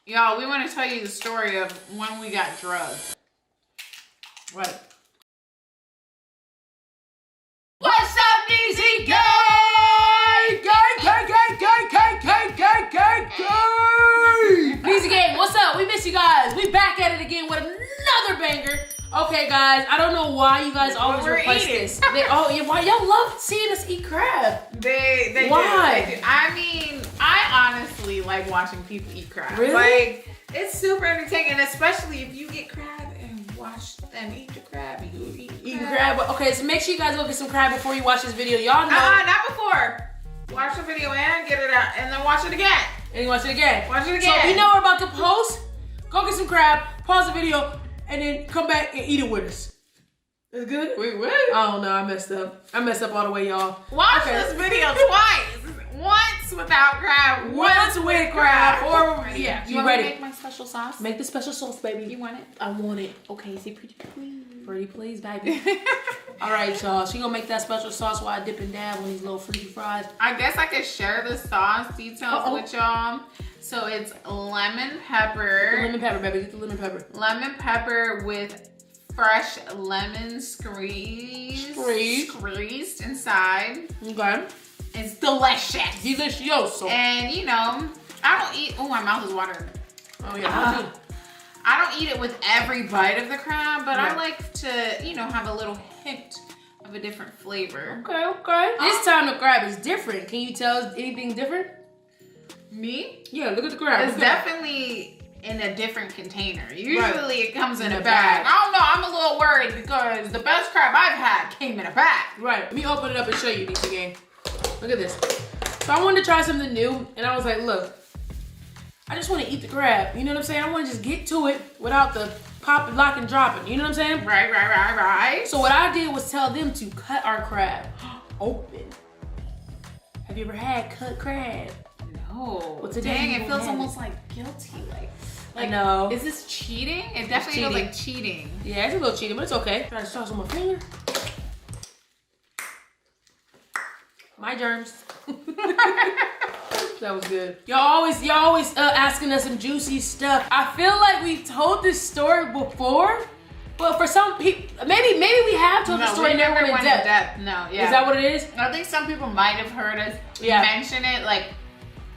Y'all, we want to tell you the story of when we got drugged. Right. What's up, DZ Gang? DZ Gang, what's up? We miss you guys. We back at it again with another banger. Okay, guys, I don't know why you guys always request this. Why y'all love seeing us eat crab? They Why? do. I mean, I honestly like watching people eat crab. Really? Like, it's super entertaining, especially if you get crab and watch them eat the crab. You eat crab. Okay, so make sure you guys go get some crab before you watch this video. Y'all know. Not before. Watch the video and get it out, and then watch it again. And you watch it again. Watch it again. So if you know we're about to post, go get some crab, pause the video, and then come back and eat it with us. That's good? Wait, what? I don't know. I messed up. I messed up all the way, y'all. Watch this video twice. Once without crab. Once with crab. Or, yeah. You You want me ready? to make my special sauce? Make the special sauce, baby. You want it? I want it. Okay, say pretty please. Pretty please, baby. All right, y'all. She gonna make that special sauce while I dip and dab on these little freaky fries. I guess I could share the sauce details with y'all. So it's lemon pepper. Get the lemon pepper, baby. Get the lemon pepper. Lemon pepper with fresh lemon squeezed inside. Okay. It's delicious. Delicioso. And you know, I don't eat. Oh, my mouth is watering. Oh yeah. Me too. I don't eat it with every bite of the crab, but I Right. like to, you know, have a little hint of a different flavor. Okay. This time the crab is different. Can you tell us anything different? Me? Yeah, look at the crab. It's Look at definitely in a different container. Usually it comes in In a a bag. bag. I don't know, I'm a little worried because the best crab I've had came in a bag. Right. Let me open it up and show you, DC Gang. Look at this. So I wanted to try something new, and I was like, look, I just want to eat the crab. You know what I'm saying? I want to just get to it without the pop and lock and dropping. You know what I'm saying? Right. So what I did was tell them to cut our crab open. Have you ever had cut crab? No. Well, today Dang, we it will feels have almost like guilty. Like, I know. Is this cheating? It definitely feels cheating. like cheating. Yeah, it's a little cheating, but it's okay. Try to sauce on my finger. My germs. That was good. Y'all always asking us some juicy stuff. I feel like we told this story before, but for some people, maybe we have told the story we never never went in depth. No, yeah. Is that what it is? I think some people might have heard us Yeah. mention it, like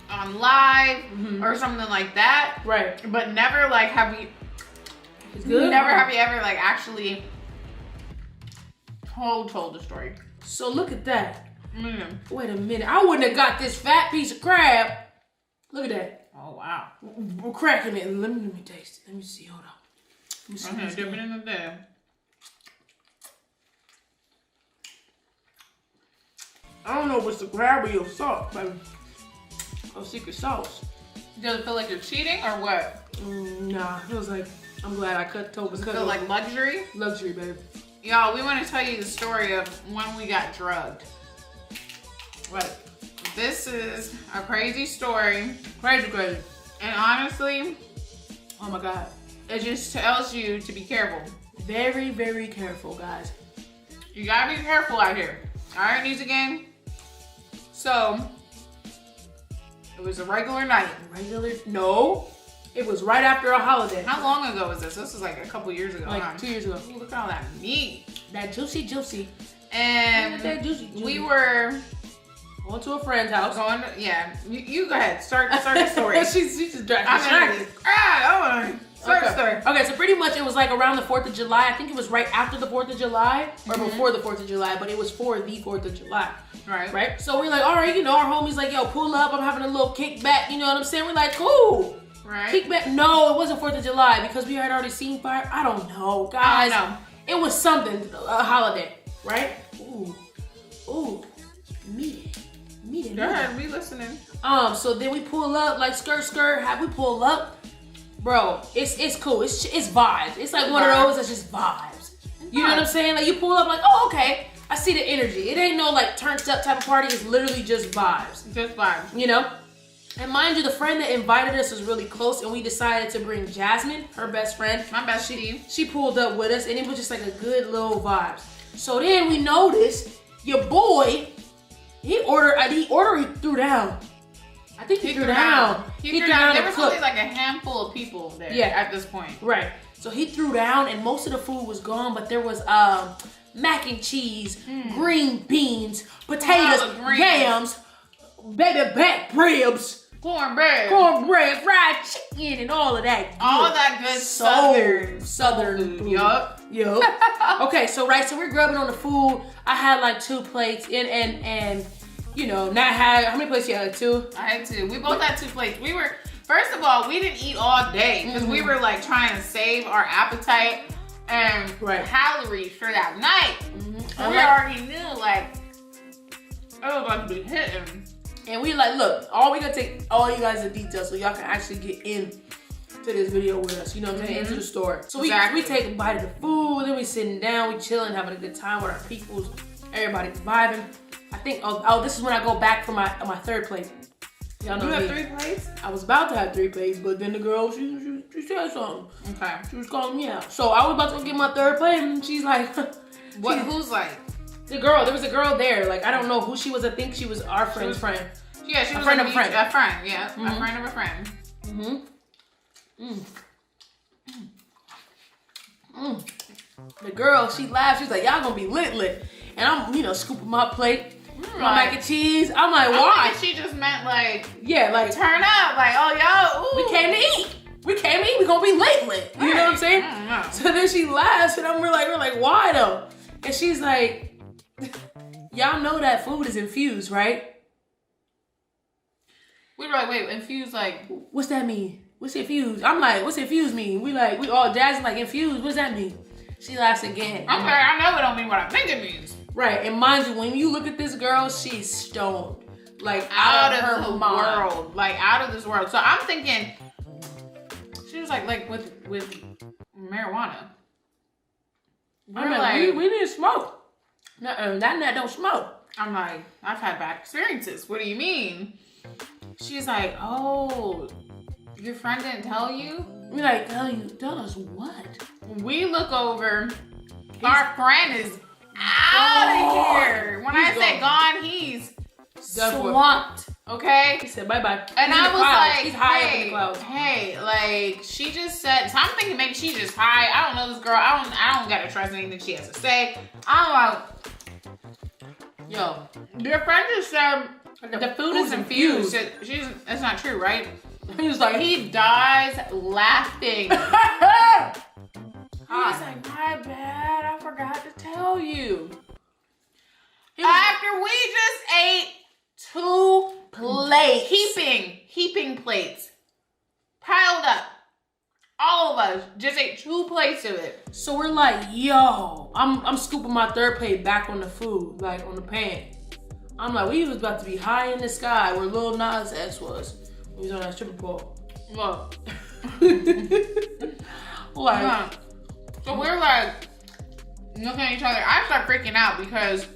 on live or something like that. Right. But never like have you. It's good. Never have you ever like actually told the story. So look at that. Mm. Wait a minute. I wouldn't have got this fat piece of crab. Look at that. Oh wow. We're cracking it. Let me taste it. Let me see. Hold on. Let me see. Okay, dip it in the there. I don't know if it's the crab or your sauce, baby. Or secret sauce. Does it feel like you're cheating or what? Nah, it feels like I'm glad I told Does it feel like luxury? luxury, baby. Y'all, we want to tell you the story of when we got drugged. Right. This is a crazy story. Crazy. And honestly, Oh my God. it just tells you to be careful. Very, very careful, guys. You gotta be careful out here. Alright, News Gang? So, it was a regular night. No. It was right after a holiday. How long ago was this? This was like a couple years ago. Like huh? 2 years ago. Ooh, look at all that meat. That juicy. And That juicy. we were going to a friend's house. going to, yeah. You go ahead. Start the story. She's just I'm distracted. Start the story. Okay, so pretty much it was like around the 4th of July. I think it was right after the 4th of July or before the 4th of July, but it was for the 4th of July. Right? So we're like, all right, you know, our homie's like, yo, pull up. I'm having a little kickback. You know what I'm saying? We're like, cool. Right. Kickback. No, it wasn't 4th of July because we had already seen fire. I don't know, guys. I don't know. It was something, a holiday, right? Ooh. Meat. Go ahead, be listening. So then we pull up, like skirt. Have we pull up? Bro, it's cool. It's vibes. It's like one of those that's just vibes. You know what I'm saying? Like you pull up like, oh, okay. I see the energy. It ain't no like turned up type of party. It's literally just vibes. Just vibes. You know? And mind you, the friend that invited us was really close, and we decided to bring Jasmine, her best friend. My bestie. She pulled up with us, and it was just like a good little vibes. So then we noticed your boy, he threw down. I think he threw down. He threw down. There to was cook. only like a handful of people there at this point. Right. So he threw down, and most of the food was gone, but there was mac and cheese, green beans, potatoes, yams, baby back ribs, cornbread, fried chicken, and all of that. All of that good southern food. Yup. Okay, so we're grubbing on the food. I had like 2 plates, and you know, not had, how many plates you had? 2? I had 2. We both had 2 plates. First of all, we didn't eat all day because we were like trying to save our appetite and calories for that night. And we already knew like it was about to be hitting. And we like, look, we gonna take all you guys in detail so y'all can actually get in to this video with us. You know what I'm saying? Into the store. So we take a bite of the food, then we sitting down, we chilling, having a good time with our peoples. Everybody's vibing. I think, this is when I go back for my 3rd plate. Y'all know you me. have 3 plates? I was about to have 3 plates, but then the girl, she said something. Okay. She was calling me out. So I was about to go get my 3rd plate, and she's like, what? Who's like? The girl. There was a girl there. Like, I don't know who she was. I think she was our friend's friend. Yeah, she was a friend of a friend. A friend, yeah. A friend of a friend. The girl, she laughed. She's like, y'all gonna be lit. And I'm, scooping my plate. My mac and cheese. I'm like, why? She just meant like, like turn up, like, oh y'all, ooh. We came to eat. We gonna be lit. You know what I'm saying? So then she laughs, and we're like, why though? And she's like, y'all know that food is infused, right? We were like, wait, infused, like, what's that mean? What's infused? I'm like, what's infused mean? We all Jazz like, infused. What's that mean? She laughs again. I'm like, I know it don't mean what I think it means. Right, and mind you, when you look at this girl, she's stoned. Like, out of her world. Like, out of this world. So I'm thinking, she was like with marijuana. We didn't smoke. That don't smoke. I'm like, I've had bad experiences. What do you mean? She's like, oh, your friend didn't tell you? We like, tell us what? We look over, our friend is out of here. When I say gone, he's swamped. Okay? He said bye-bye. And I was like, he's high up in the clouds. Hey, like, she just said, so I'm thinking maybe she's just high. I don't know this girl. I don't gotta trust anything she has to say. I'm like, yo, your friend just said the food is infused. That's not true, right? He was like, he dies laughing. He was like, my bad, I forgot to tell you. After we just ate 2 plates, heaping plates, piled up. All of us just ate 2 plates of it. So we're like, yo, I'm scooping my 3rd plate back on the food, like on the pan. I'm like, we was about to be high in the sky where Lil Nas X was. He was on that stripper pole. Look. Like, so we're like looking at each other. I start freaking out because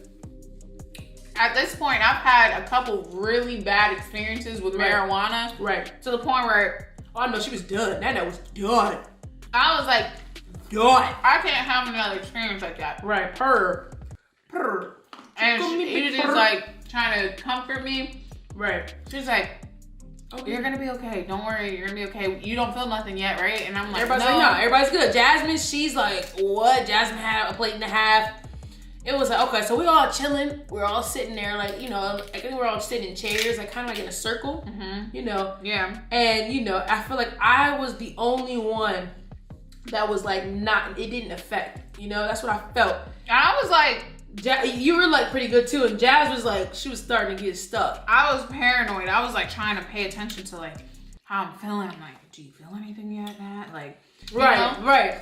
at this point I've had a couple really bad experiences with marijuana. Right. To the point where, oh no, she was done. That was done. I was like, done. I can't have another experience like that. Right. Purr. And she was like trying to comfort me. Right. She's like, okay, you're gonna be okay. Don't worry, you're gonna be okay. You don't feel nothing yet, right? And I'm like, everybody's like, no, everybody's good. Jasmine, she's like, what? Jasmine had a plate and a half. It was like, okay, so we all chilling. We're all sitting there, like, I think we're all sitting in chairs, like kind of like in a circle, Yeah. And, I feel like I was the only one that was like it didn't affect, that's what I felt. And I was like, you were like pretty good too, and Jazz was like, she was starting to get stuck. I was paranoid. I was like trying to pay attention to like how I'm feeling. I'm like, do you feel anything yet, Matt? Like, right.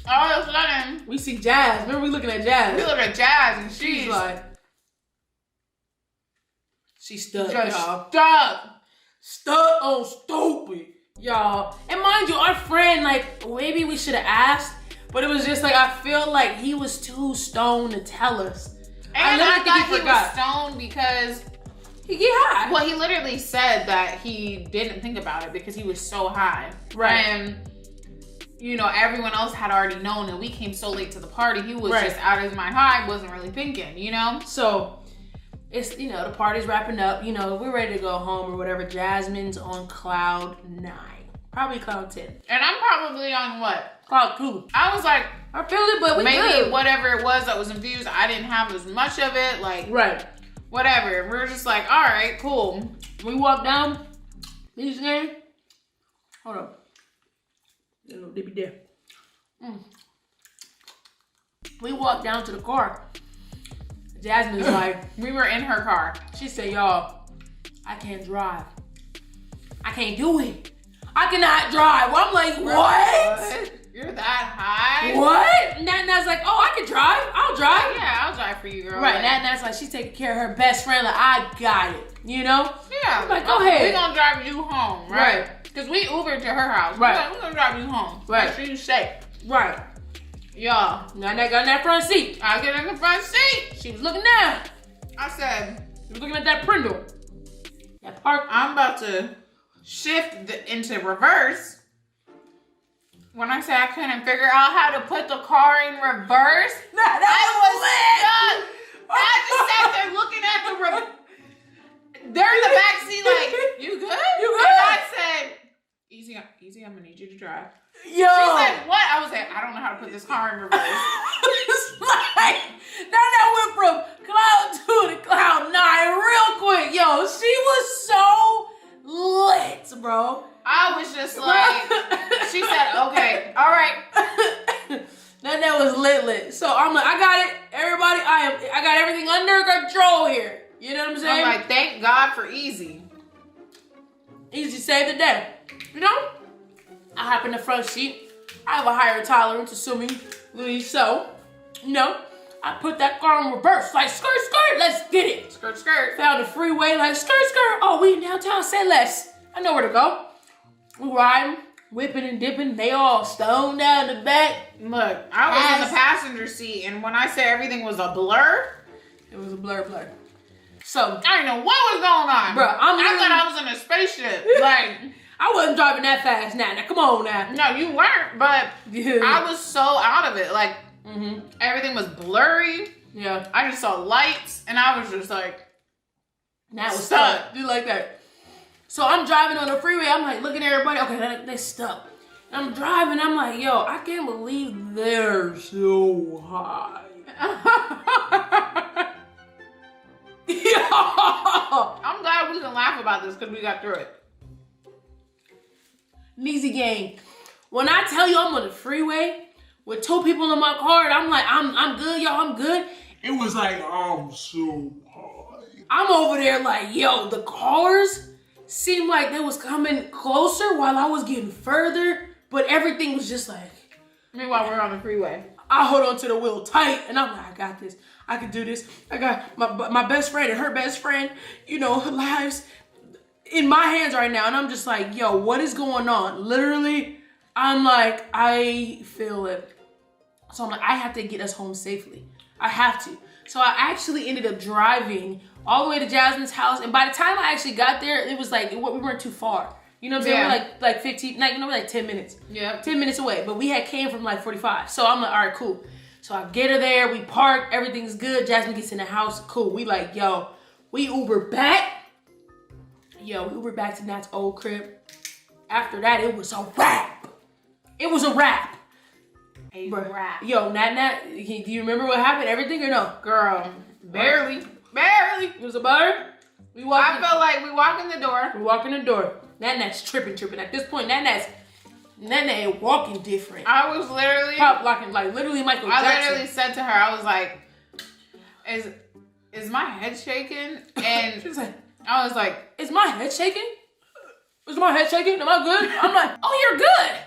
All of a sudden, we see Jazz. Remember we looking at Jazz? We look at Jazz, and she's like, she's stuck, y'all. Stuck on stupid, y'all. And mind you, our friend, like, maybe we should have asked. But it was just like, I feel like he was too stoned to tell us. And I thought he was stoned because he get high. Well, he literally said that he didn't think about it because he was so high. Right. And, everyone else had already known, and we came so late to the party. He was just out of his mind high, wasn't really thinking, So it's, you know, the party's wrapping up. You know, we're ready to go home or whatever. Jasmine's on cloud 9. Probably cloud 10. And I'm probably on what? Cloud 2. I was like, I feel it, but we maybe good. whatever it was that was infused, I didn't have as much of it. Like, Right. whatever. We're just like, all right, cool. We walk down these game. Hold on. Little dippy there. We walk down to the car. Jasmine's like, We were in her car. she said, y'all, I can't drive. I can't do it. I cannot drive. Well, I'm like, what? You're that high? What? Nat's like, oh, I can drive. I'll drive. Yeah, I'll drive for you, girl. Right, Nat's like, she's taking care of her best friend. Like, I got it. You know? Yeah. I'm like, go ahead. We're gonna drive you home, right? Because we Ubered to her house. Right. We're gonna drive you home. Right. Make sure you safe. Right. Y'all. Nat got in that front seat. I get in the front seat. She was looking down. I said, She was looking at that Prindle. That park. I'm about to shift into reverse. When I say I couldn't figure out how to put the car in reverse, I was stuck. I just sat there looking at they're in the back seat like, you good? You good? And I said, easy, I'm gonna need you to drive. Yo. She said, what? I was like, I don't know how to put this car in reverse. It's like, that went from cloud 2 to cloud 9 real quick. Yo, she was so lit, bro. I was just like, she said, okay, all right. That was lit. So I'm like, I got it. Everybody, I got everything under control here. You know what I'm saying? I'm like, thank God for easy. Easy saved the day. You know? I hop in the front seat. I have a higher tolerance, assumingly so. You know? I put that car in reverse, like skirt, let's get it. Skirt, skirt. Found the freeway, like skirt. Oh, we in downtown, say less. I know where to go. We riding, whipping and dipping. They all stoned down the back. Look, I was in the passenger seat, and when I say everything was a blur, it was a blur. So I didn't know what was going on. Bro, I thought I was in a spaceship. Like, I wasn't driving that fast now. Now, come on now. no, you weren't, but Yeah. I was so out of it. Like, everything was blurry. Yeah. I just saw lights, and I was just like, That was stuck. stuck. Do like that. So I'm driving on the freeway. I'm like looking at everybody. Okay, they're stuck. I'm driving. I'm like, yo, I can't believe they're so high. Yo. I'm glad we can laugh about this because we got through it. Neezy gang. When I tell you I'm on the freeway with 2 people in my car, and I'm like, I'm good, y'all, I'm good. It was like, I'm so high. I'm over there like, yo, the cars seemed like they was coming closer while I was getting further, but everything was just like. Meanwhile, we're on the freeway. I hold on to the wheel tight, and I'm like, I got this. I can do this. I got my best friend and her best friend, you know, lives in my hands right now. And I'm just like, yo, what is going on? Literally, I'm like, I feel it. So I'm like, I have to get us home safely. I have to. So I actually ended up driving all the way to Jasmine's house. And by the time I actually got there, it was like, we weren't too far. You know what I'm saying? Yeah. We're like 15, like, you know, we're like 10 minutes. Yeah. 10 minutes away. But we had came from like 45. So I'm like, all right, cool. So I get her there, we park, everything's good. Jasmine gets in the house, cool. We like, yo, we Uber back. Yo, we Uber back to Nat's old crib. After that, it was a wrap. It was a wrap. A wrap. Yo, Nat, do you remember what happened? Everything or no? Girl, barely. It was a butter. I felt like we walk in the door. We walk in the door. Nat's tripping. At this point, Nat ain't walking different. I was literally Pop locking, like literally Michael Jackson. I literally said to her, I was like, is my head shaking? And she was like, I was like, is my head shaking? Is my head shaking? Am I good? I'm like, oh, you're good.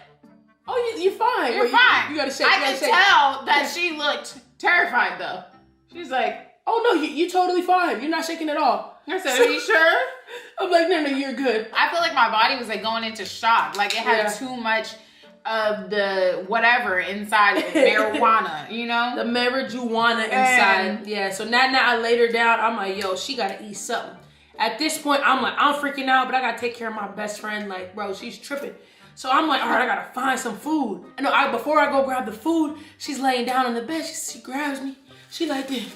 Oh, you're fine. You're fine. You gotta shake. I could tell that she looked terrified though. She's like, oh no, you're totally fine. You're not shaking at all. I said, are you sure? I'm like, no, you're good. I feel like my body was like going into shock. Like it had too much of the whatever inside of it, marijuana, you know? The marijuana inside. Yeah, so now I laid her down. I'm like, yo, she gotta eat something. At this point, I'm like, I'm freaking out, but I gotta take care of my best friend. Like, bro, she's tripping. So I'm like, all right, I gotta find some food. I know, before I go grab the food, she's laying down on the bed. She grabs me. She like this.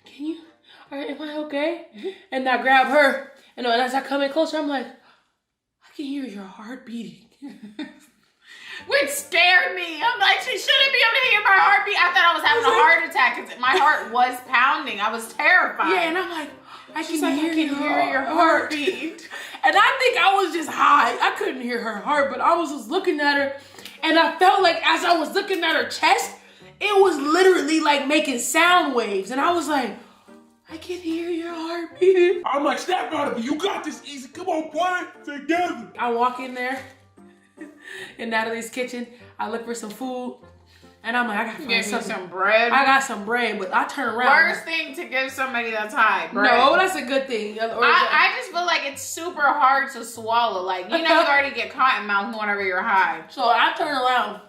Can you am I okay? And I grab her. And as I come in closer, I'm like, I can hear your heart beating. Which scared me. I'm like, she shouldn't be able to hear my heartbeat. I thought I was having a heart attack because my heart was pounding. I was terrified. Yeah, and I'm like, I can hear your heartbeat. And I think I was just high. I couldn't hear her heart, but I was just looking at her. And I felt like as I was looking at her chest, it was literally like making sound waves. And I was like, I can hear your heartbeat. I'm like, snap out of me. You got this easy. Come on, boy. Together. I walk in there in Natalie's kitchen. I look for some food. And I'm like, I gotta find some bread. I got some bread, but I turn around. Worst thing to give somebody that's high, bread. No, that's a good thing. I just feel like it's super hard to swallow. Like, you already get cotton mouth whenever you're high. So I turn around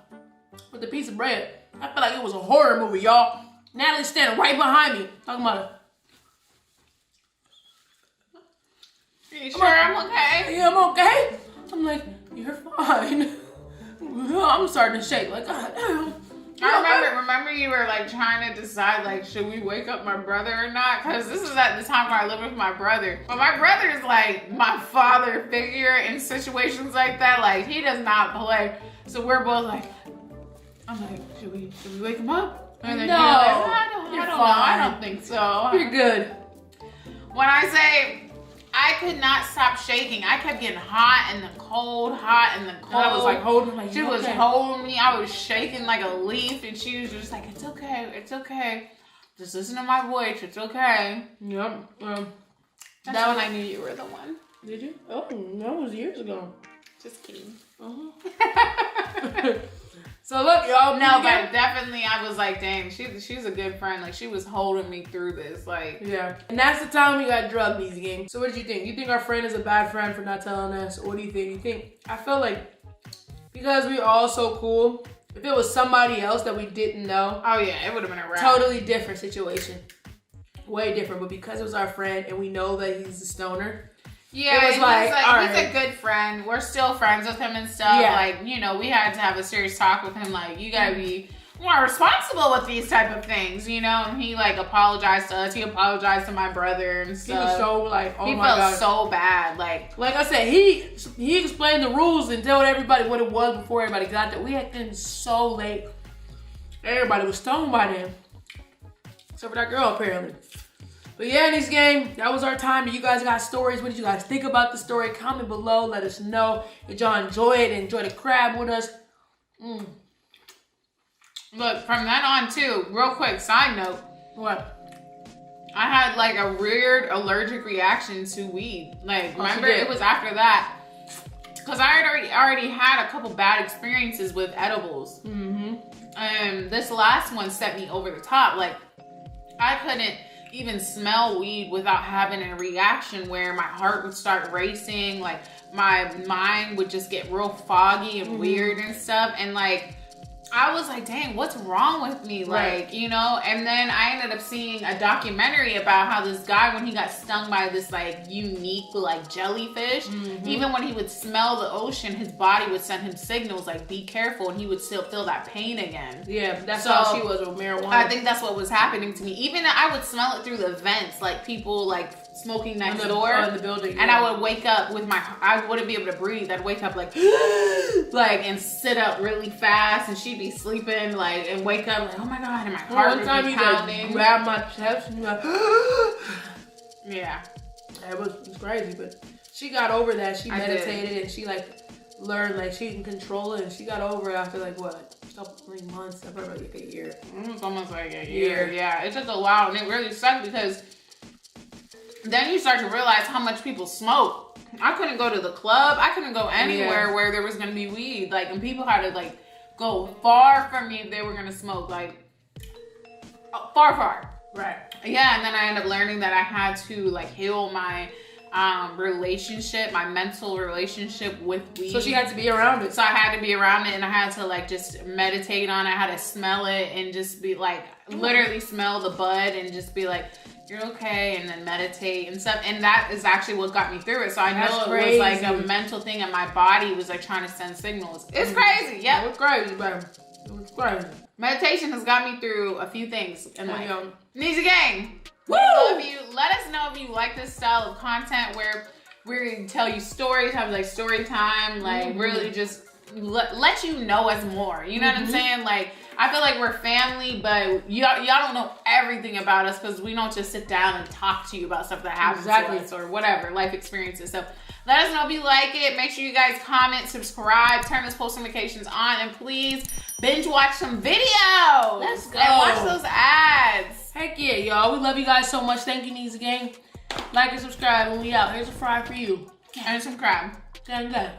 with a piece of bread. I feel like it was a horror movie, y'all. Natalie's standing right behind me, talking about it. You sure I'm okay? Yeah, I'm okay. I'm like, you're fine. I'm starting to shake. Like, God damn. I remember you were like trying to decide like, should we wake up my brother or not? Because this is at the time where I lived with my brother. But my brother is like my father figure in situations like that. Like, he does not play. So we're both like, I'm like, should we wake him up? And then No, you're like, I don't know. I fine. don't think so. You're good. When I say I could not stop shaking, I kept getting hot and then cold, hot and then cold. And I was like holding She was holding me. I was shaking like a leaf, and she was just like, "It's okay, it's okay. Just listen to my voice. It's okay." Yep. That's when I knew you were the one. Did you? Oh, that was years ago. Just kidding. So look, y'all. No, but definitely, I was like, "Dang, she's a good friend. Like, she was holding me through this. Like, yeah." And that's the time we got drug these games. So what did you think? You think our friend is a bad friend for not telling us? Or what do you think? You think? I feel like because we all so cool. If it was somebody else that we didn't know, oh yeah, it would have been a wrap. Totally different situation. Way different. But because it was our friend and we know that he's a stoner. Yeah, it was like, he's a good friend. We're still friends with him and stuff. Yeah. Like, we had to have a serious talk with him. Like, you gotta be more responsible with these type of things, And he like apologized to us. He apologized to my brother and stuff. He was so like, oh he my felt God. so bad. Like I said, he explained the rules and told everybody what it was before everybody got there. We had been so late. Everybody was stoned by then. Except for that girl, apparently. But yeah, in this game, that was our time. You guys got stories. What did you guys think about the story? Comment below. Let us know. Did y'all enjoy it? Enjoy the crab with us? Look, from then on too, real quick, side note. What? I had like a weird allergic reaction to weed. Like, remember, did. it was after that. Because I had already had a couple bad experiences with edibles. And this last one set me over the top. Like, I couldn't even smell weed without having a reaction where my heart would start racing, like my mind would just get real foggy and weird and stuff. And like, I was like, dang, what's wrong with me? Right. Like, and then I ended up seeing a documentary about how this guy, when he got stung by this like unique like jellyfish, even when he would smell the ocean, his body would send him signals like, be careful, and he would still feel that pain again. Yeah, that's how she was with marijuana. I think that's what was happening to me. Even I would smell it through the vents, like people like smoking next door in the building, and I would wake up with I wouldn't be able to breathe. I'd wake up like and sit up really fast, and she'd be sleeping like and wake up like, oh my God, and my heart would be pounding. Like, grab my chest and you're like, yeah, it was crazy. But she got over that. She meditated did. and she like learned like she can control it, and she got over it after like what, a couple months, probably like a year. It was almost like a year. Yeah, it took a while, and it really sucked because then you start to realize how much people smoke. I couldn't go to the club. I couldn't go anywhere where there was gonna be weed. Like, and people had to like go far from me if they were gonna smoke. Like, far. Right. Yeah, and then I ended up learning that I had to like heal my relationship, my mental relationship with weed. So she had to be around it. So I had to be around it, and I had to like just meditate on it. I had to smell it and just be like, literally smell the bud and just be like, you're okay, and then meditate and stuff. And that is actually what got me through it. So I know it was like a mental thing, and my body was like trying to send signals. It's crazy. Yeah, it was crazy, baby. It was crazy. Meditation has got me through a few things in life. Neezy Gang. We love you. Let us know if you like this style of content where we're going to tell you stories, have like story time, like really just let you know us more. You know what I'm saying? Like, I feel like we're family, but y'all don't know everything about us because we don't just sit down and talk to you about stuff that happens to us or whatever, life experiences. So let us know if you like it. Make sure you guys comment, subscribe, turn those post notifications on, and please binge watch some videos. Let's go. And watch those ads. Heck yeah, y'all. We love you guys so much. Thank you, Neezy Gang. Like and subscribe, and we out. Here's a fry for you. And some crab. Gang, gang.